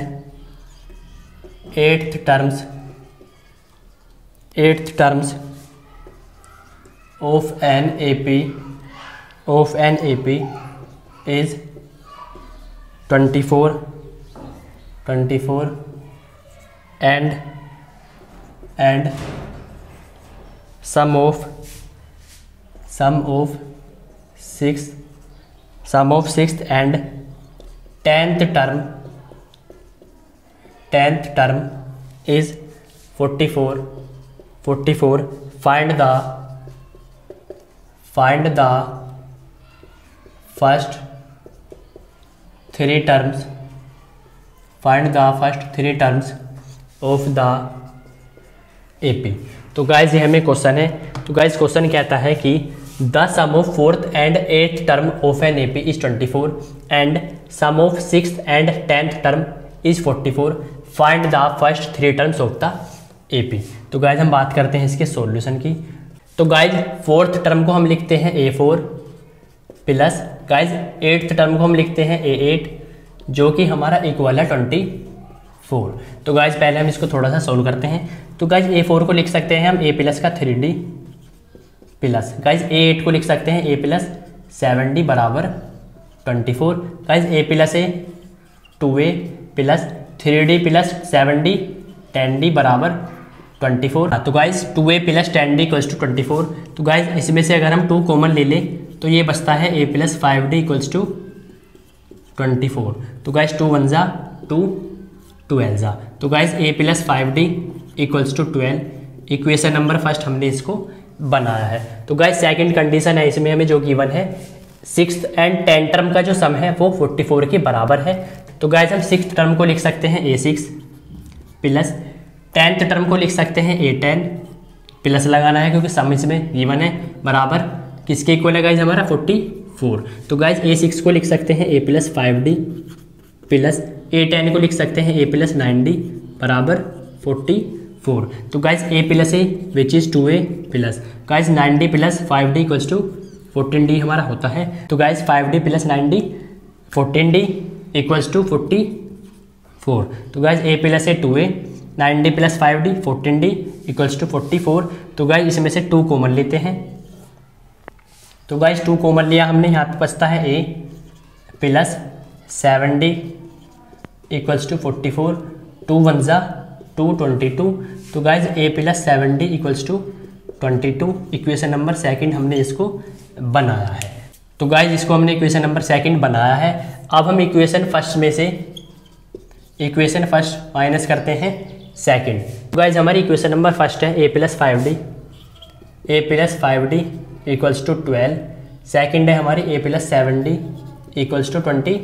eighth terms of an AP is 24 and sum of sixth and 10th term is 44. Find the first three terms of the AP। तो guys ये हमें question है। तो guys question कहता है कि the sum of 4th and 8th term of an AP is 24 and sum of 6th and 10th term is 44। Find the first 3 terms of the AP। तो guys हम बात करते हैं इसके सॉल्यूशन की। तो गाइज 4th टर्म को हम लिखते हैं A4 plus guys 8th term को हम लिखते हैं A8 जो कि हमारा इक्वल है 24। तो गाइज पहले हम इसको थोड़ा सा सोल्व करते हैं। तो गाइज A4 को लिख सकते हैं हम A प्लस का 3D प्लस गाइज A8 को लिख सकते हैं A प्लस 7D बराबर 24। Guys A plus A 2A plus 3D plus 7D 10D बराबर 24। तो guys 2A plus 10D equals to 24। तो गाइज इसमें से अगर हम 2 कॉमन ले लें तो ये बचता है A plus 5D equals to 24। तो गाइज 2 1 ज़ा 2 12 ज़ा। तो guys A plus 5D equals to 12। Equation number first हमने इसको बनाया है। तो गाइज सेकंड कंडीशन है इसमें हमें जो गिवन है 6th एंड 10th टर्म का जो सम है वो 44 के बराबर है। तो गाइज हम 6th टर्म को लिख सकते हैं A6 प्लस 10th टर्म को लिख सकते हैं A10 प्लस लगाना है क्योंकि सम इसमें गिवन है बराबर किसके इक्वल है गाइज हमारा 44 4। तो गाइज A6 को लिख सकते हैं A+5D प्लस A10 को लिख सकते हैं A+9D बराबर 44। तो guys A plus A which is 2A plus guys 9D plus 5D equals to 14D हमारा होता है। तो guys 5D plus 9D 14D equals to 44। तो guys A plus A 2A 9D plus 5D 14D equals to 44। तो guys इसमें से 2 common लेते हैं। तो गाइज 2 कॉमन लिया हमने, यहाँ पे बचता है A plus 7D equals to 44। 2 1 जा 2 22। तो guys A plus 7D equals to 22। Equation number second हमने इसको बनाया है। तो गाइज इसको हमने इक्वेशन नंबर सेकंड बनाया है। अब हम इक्वेशन फर्स्ट में से इक्वेशन फर्स्ट माइनस करते हैं सेकंड। तो गाइज हमारी इक्वेशन नंबर फर्स्ट है A plus 5D equals to 12। Second है हमारी A plus 7D equals to 22।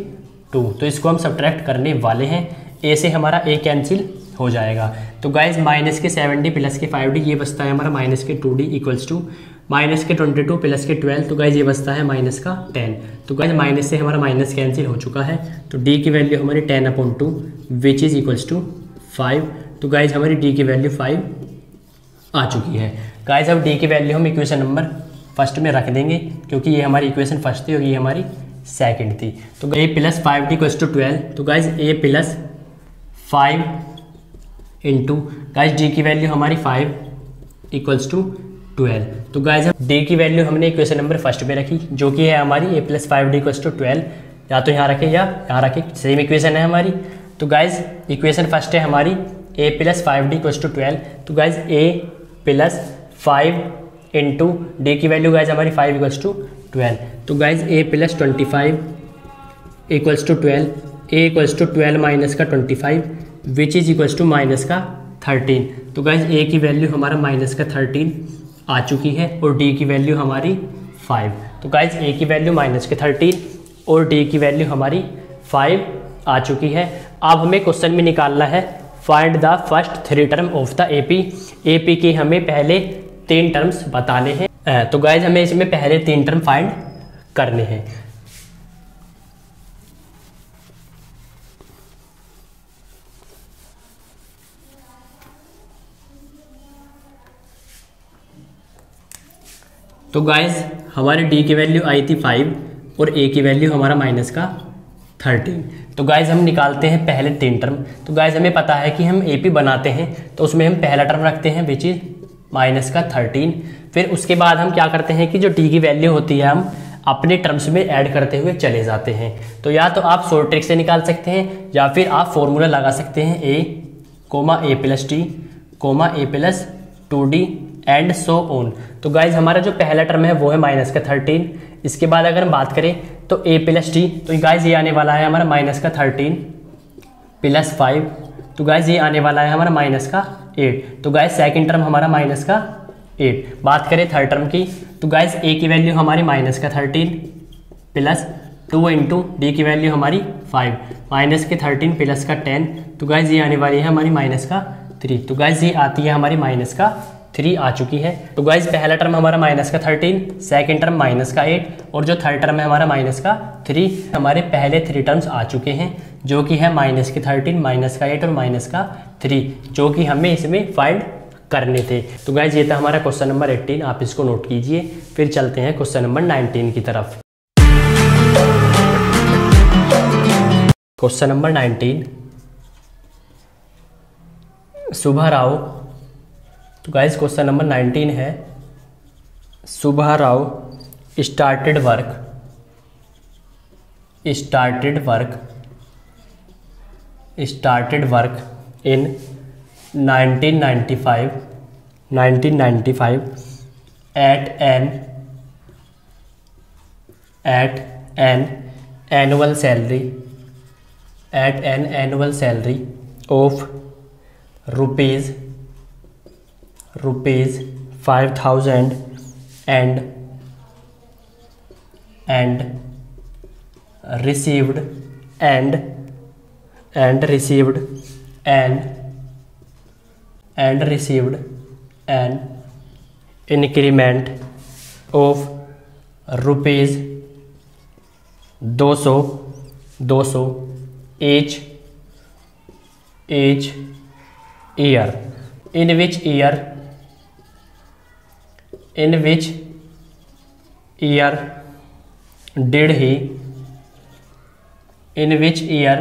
तो इसको हम सब्ट्रैक्ट करने वाले हैं। A से हमारा A कैंसिल हो जाएगा। तो गाइज माइनस के 7D प्लस के 5D ये बचता है हमारा माइनस के 2D इक्वल्स टू माइनस के 22 प्लस के 12। तो गाइज ये बचता है माइनस का 10। तो गाइज माइनस से हमारा माइनस कैंसिल हो चुका है। तो D की वैल्यू हमारी 10/2 विच इज़ इक्वल्स टू 5। तो गाइज हमारी D की वैल्यू 5 आ चुकी है। गाइज अब D की वैल्यू हम इक्वेशन नंबर फर्स्ट में रख देंगे क्योंकि ये हमारी इक्वेशन फर्स्ट थी और ये हमारी सेकंड थी। तो A plus 5D equals to 12। तो guys A plus 5 into guys D की वैल्यू हमारी 5 इक्वल्स टू 12। तो गाइज हम D की वैल्यू हमने इक्वेशन नंबर फर्स्ट में रखी जो कि है हमारी A plus 5D equals to 12। या तो यहाँ रखें या यहाँ रखें, सेम इक्वेशन है हमारी। तो गाइज इक्वेशन फर्स्ट है हमारी A plus 5D equals to 12। तो guys A plus 5 into D की वैल्यू गाइज हमारी 5 इक्वल्स टू 12। तो guys A plus 25 equals to 12। A equals to 12 minus का 25 which is equals to minus का 13। तो guys A की वैल्यू हमारा minus का 13 आ चुकी है और D की वैल्यू हमारी 5। तो गाइज A की वैल्यू माइनस के 13 और D की वैल्यू हमारी 5 आ चुकी है। अब हमें क्वेश्चन में निकालना है find the first 3 term of the AP के हमें पहले 3 टर्म्स बताने हैं। तो गाइज हमें इसमें पहले 3 टर्म फाइंड करने हैं। तो गाइज हमारे D की वैल्यू आई थी 5 और A की वैल्यू हमारा माइनस का 13। तो गाइज हम निकालते हैं पहले 3 टर्म। तो गाइज हमें पता है कि हम AP बनाते हैं तो उसमें हम पहला टर्म रखते हैं विच इज माइनस का 13। फिर उसके बाद हम क्या करते हैं कि जो D की वैल्यू होती है हम अपने टर्म्स में ऐड करते हुए चले जाते हैं। तो या तो आप शॉर्ट ट्रिक से निकाल सकते हैं या फिर आप फॉर्मूला लगा सकते हैं A plus D A plus 2D and so on. तो गाइज हमारा जो पहला टर्म है वो है माइनस का 13। इसके बाद अगर हम बात करें तो A प्लस D, तो गाइज ये आने वाला है हमारा माइनस का 13 प्लस 5। तो गाइज ये आने वाला है हमारा माइनस का 8। तो गाइज सेकंड टर्म हमारा माइनस का 8। बात करें थर्ड टर्म की तो गाइज A की वैल्यू हमारी माइनस का 13 प्लस 2 इंटू D की वैल्यू हमारी 5 माइनस के 13 प्लस का 10। तो गाइज ये आने वाली है हमारी माइनस का 3। तो गाइज ये आती है हमारी माइनस का 3 आ चुकी है। तो गाइज पहला टर्म हमारा माइनस का 13, सेकंड टर्म माइनस का 8 और जो थर्ड टर्म है हमारा माइनस का 3। हमारे पहले 3 टर्म्स आ चुके हैं जो कि है माइनस के 13, माइनस का 8 और माइनस का 3 जो कि हमें इसमें फाइंड करने थे। तो गाइज ये था हमारा क्वेश्चन नंबर 18, आप इसको नोट कीजिए। फिर चलते हैं क्वेश्चन नंबर 19 की तरफ। Question number 19, Subha Rao. तो गाइज क्वेश्चन नंबर 19 है Subha Rao started work in 1995 at an annual salary of rupees 5,000 and received an increment of rupees 200 200 as year, in which year did he, in which year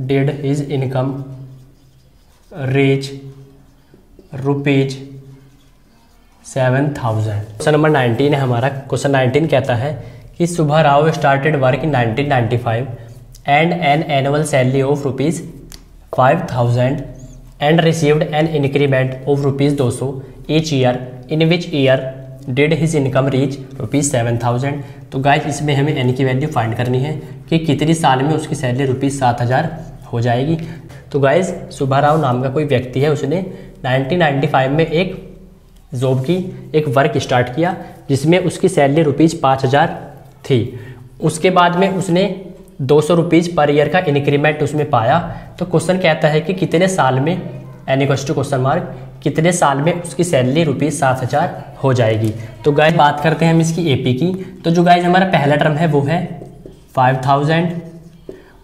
did his income reach rupees 7,000। Question number 19 है हमारा। Question 19 कहता है कि Subba Rao started work in 1995 and an annual salary of rupees 5,000 and received an increment of rupees 200 each year, in which year did his income reach rupees 7,000। तो guys इसमें हमें N की value find करनी है कि कितनी साल में उसकी सैलरी रुपीज 7,000 हो जाएगी। तो गाइज सुब्बा राव नाम का कोई व्यक्ति है, उसने 1995 में एक जॉब की, एक वर्क स्टार्ट किया जिसमें उसकी सैलरी रुपीज 5,000 थी। उसके बाद में उसने 200 रुपीज पर ईयर का इंक्रीमेंट उसमें पाया। तो क्वेश्चन कहता है कि कितने साल में, n equals to question mark, कितने साल में उसकी सैलरी रुपीज 7,000 हो जाएगी। तो गाइज बात करते हैं हम इसकी एपी की। तो जो गाइज हमारा पहला टर्म है वो है 5,000।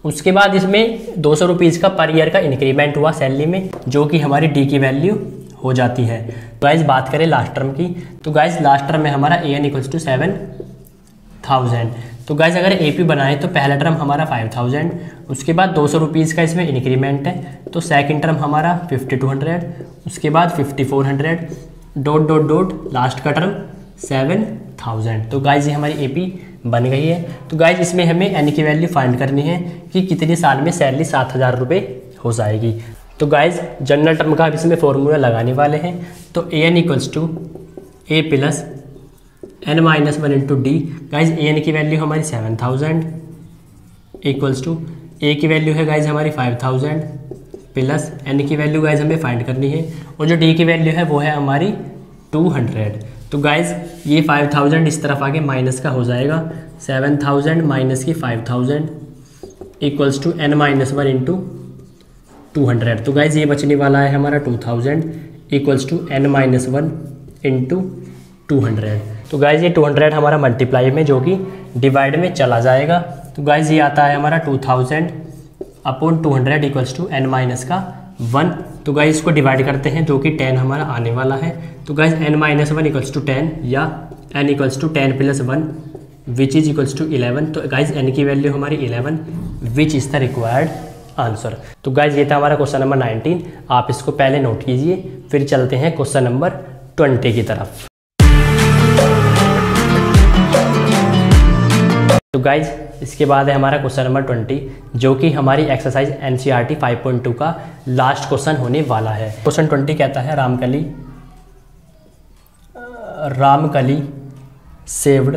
उसके बाद इसमें 200 रुपीज़ का पर ईयर का इंक्रीमेंट हुआ सैलरी में, जो कि हमारी डी की वैल्यू हो जाती है। गाइज बात करें लास्ट टर्म की, तो गाइज लास्ट टर्म में हमारा ए एन इक्वल्स टू 7,000। तो गाइज अगर एपी बनाए तो पहला टर्म हमारा 5,000, उसके बाद 200 रुपीज़ का इसमें इंक्रीमेंट है, तो सेकंड टर्म हमारा 5,200, उसके बाद 5,400 डॉट डॉट डॉट लास्ट का टर्म 7,000। तो गाइज ये हमारी एपी बन गई है। तो गाइज इसमें हमें एन की वैल्यू फाइंड करनी है कि कितने साल में सैलरी 7,000 रुपये हो जाएगी। तो गाइज जनरल टर्म का इसमें फॉर्मूला लगाने वाले हैं। तो a N equals to A plus n minus 1 into d. Guys a N की वैल्यू हमारी 7,000 इक्वल्स टू ए की वैल्यू है गाइज हमारी 5,000 प्लस एन की वैल्यू गाइज हमें फाइंड करनी है, और जो डी की वैल्यू है वो है हमारी 200। तो गाइज ये 5,000 इस तरफ आके माइनस का हो जाएगा, 7,000 माइनस की 5,000 equals to N minus 1 into 200। तो गाइज ये बचने वाला है हमारा 2,000 equals to N minus 1 into 200। तो गाइज ये 200 हमारा मल्टीप्लाई में, जो कि डिवाइड में चला जाएगा। तो गाइज ये आता है हमारा 2,000 upon 200 equals to N minus का 1। तो गाइज इसको डिवाइड करते हैं, जो कि 10 हमारा आने वाला है। तो guys N minus 1 equals to 10 या n equals to 10 plus 1 which is equals to 11। तो गाइज एन की वैल्यू हमारी 11 which is the required answer. तो गाइज ये था हमारा क्वेश्चन नंबर 19। आप इसको पहले नोट कीजिए, फिर चलते हैं क्वेश्चन नंबर 20 की तरफ। तो गाइज इसके बाद है हमारा क्वेश्चन नंबर 20, जो कि हमारी एक्सरसाइज एनसीईआरटी 5.2 का लास्ट क्वेश्चन होने वाला है। क्वेश्चन 20 कहता है Ramkali saved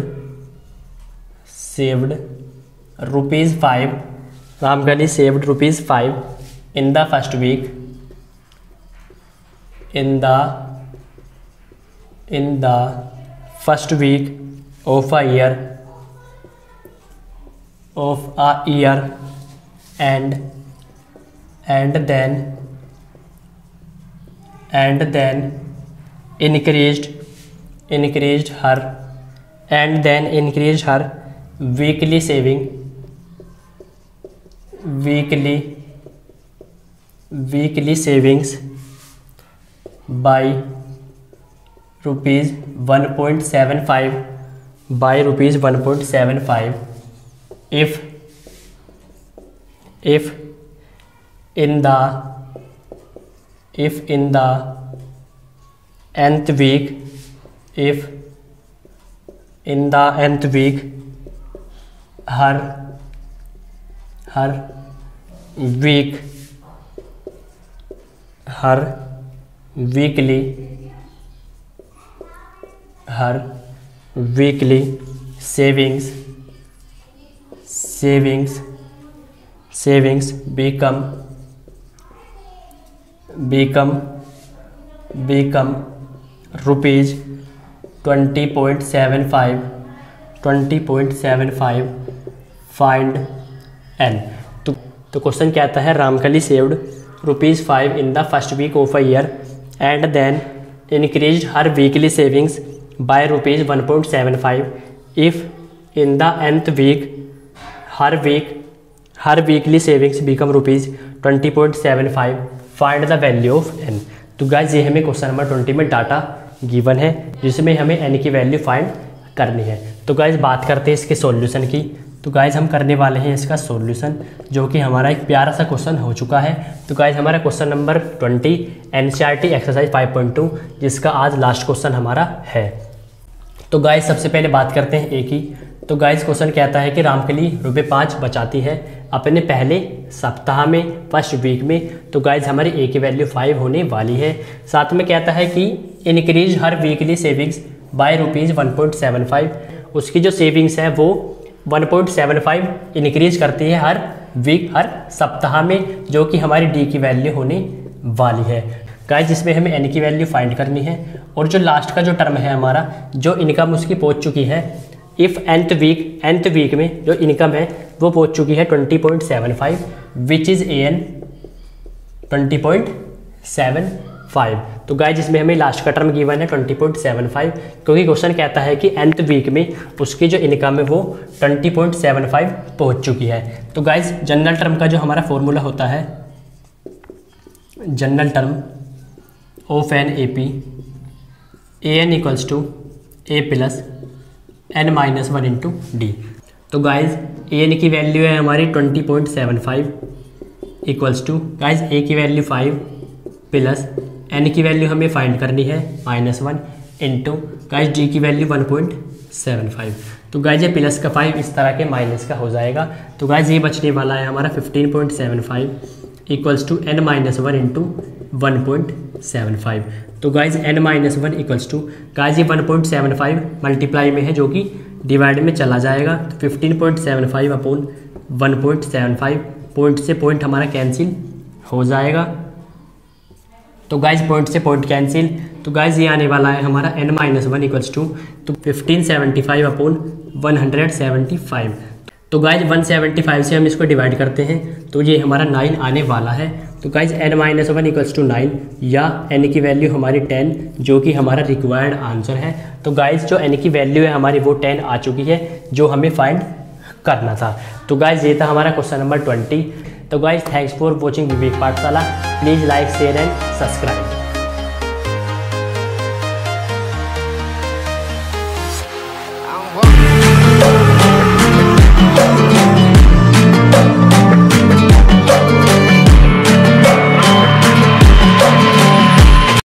rupees 5। Ramkali saved rupees 5 in the first week of a year and then increased her weekly savings by rupees 1.75 if in the nth week her weekly savings become rupees 20.75 find n। तो तो question क्या आता है, Ramkali saved ₹5 in the first week of a year and then increase her weekly savings by ₹1.75 if in the nth week her weekly savings become ₹20.75 find the value of n। तो guys ये हमें question number 20 में data given है जिसमें हमें n की value find करनी है। तो गाइज बात करते हैं इसके सॉल्यूशन की। तो गाइज हम करने वाले हैं इसका सॉल्यूशन, जो कि हमारा एक प्यारा सा क्वेश्चन हो चुका है। तो गाइज हमारा क्वेश्चन नंबर 20 NCERT एक्सरसाइज 5.2 जिसका आज लास्ट क्वेश्चन हमारा है। तो गाइज सबसे पहले बात करते हैं ए की। तो गाइज क्वेश्चन कहता है कि रामकली ₹5 बचाती है अपने पहले सप्ताह में, फर्स्ट वीक में। तो गाइज हमारी ए की वैल्यू 5 होने वाली है। साथ में कहता है कि increase her weekly savings by ₹1.75, उसकी जो सेविंग्स है वो 1.75 इंक्रीज करती है हर वीक, हर सप्ताह में, जो कि हमारी डी की वैल्यू होने वाली है। गाइज इसमें हमें एन की वैल्यू फाइंड करनी है। और जो लास्ट का जो टर्म है हमारा, जो इनकम उसकी पहुंच चुकी है, इफ़ nth वीक में जो इनकम है वो पहुंच चुकी है 20.75 विच इज़ AN 20.75। तो गाइज इसमें हमें लास्ट का टर्म गिवन है 20.75, क्योंकि क्वेश्चन कहता है कि nth वीक में उसकी जो इनकम है वो 20.75 पहुंच चुकी है। तो गाइज जनरल टर्म का जो हमारा फॉर्मूला होता है, general term of an AP AN equals to A plus n-1 into D. तो गाइज AN की वैल्यू है हमारी 20.75 इक्वल्स टू गाइज A की वैल्यू 5 प्लस n की वैल्यू हमें फाइंड करनी है -1 इंटू गाइज D की वैल्यू 1.75। तो गाइज ये प्लस का 5 इस तरह के माइनस का हो जाएगा। तो गाइज ये बचने वाला है हमारा 15.75 इक्वल्स टू n-1 इंटू 1.75। तो guys n-1 equals to guys ये 1.75 मल्टीप्लाई में है, जो कि डिवाइड में चला जाएगा। तो 15.75 अपॉन 1.75, पॉइंट से पॉइंट हमारा कैंसिल हो जाएगा। तो गाइज पॉइंट से पॉइंट कैंसिल, तो गाइज ये आने वाला है हमारा n-1 इक्वल्स टू तो 1575 अपॉन 175। तो गाइज 175 से हम इसको डिवाइड करते हैं तो ये हमारा 9 आने वाला है। तो गाइज n-1 इक्वल्स टू 9 या n की वैल्यू हमारी 10, जो कि हमारा रिक्वायर्ड आंसर है। तो गाइज जो n की वैल्यू है हमारी वो 10 आ चुकी है, जो हमें फाइंड करना था। तो गाइज ये था हमारा क्वेश्चन नंबर 20। तो गाइज थैंक्स फॉर वॉचिंग विवेक पाठशाला। Please like share and subscribe.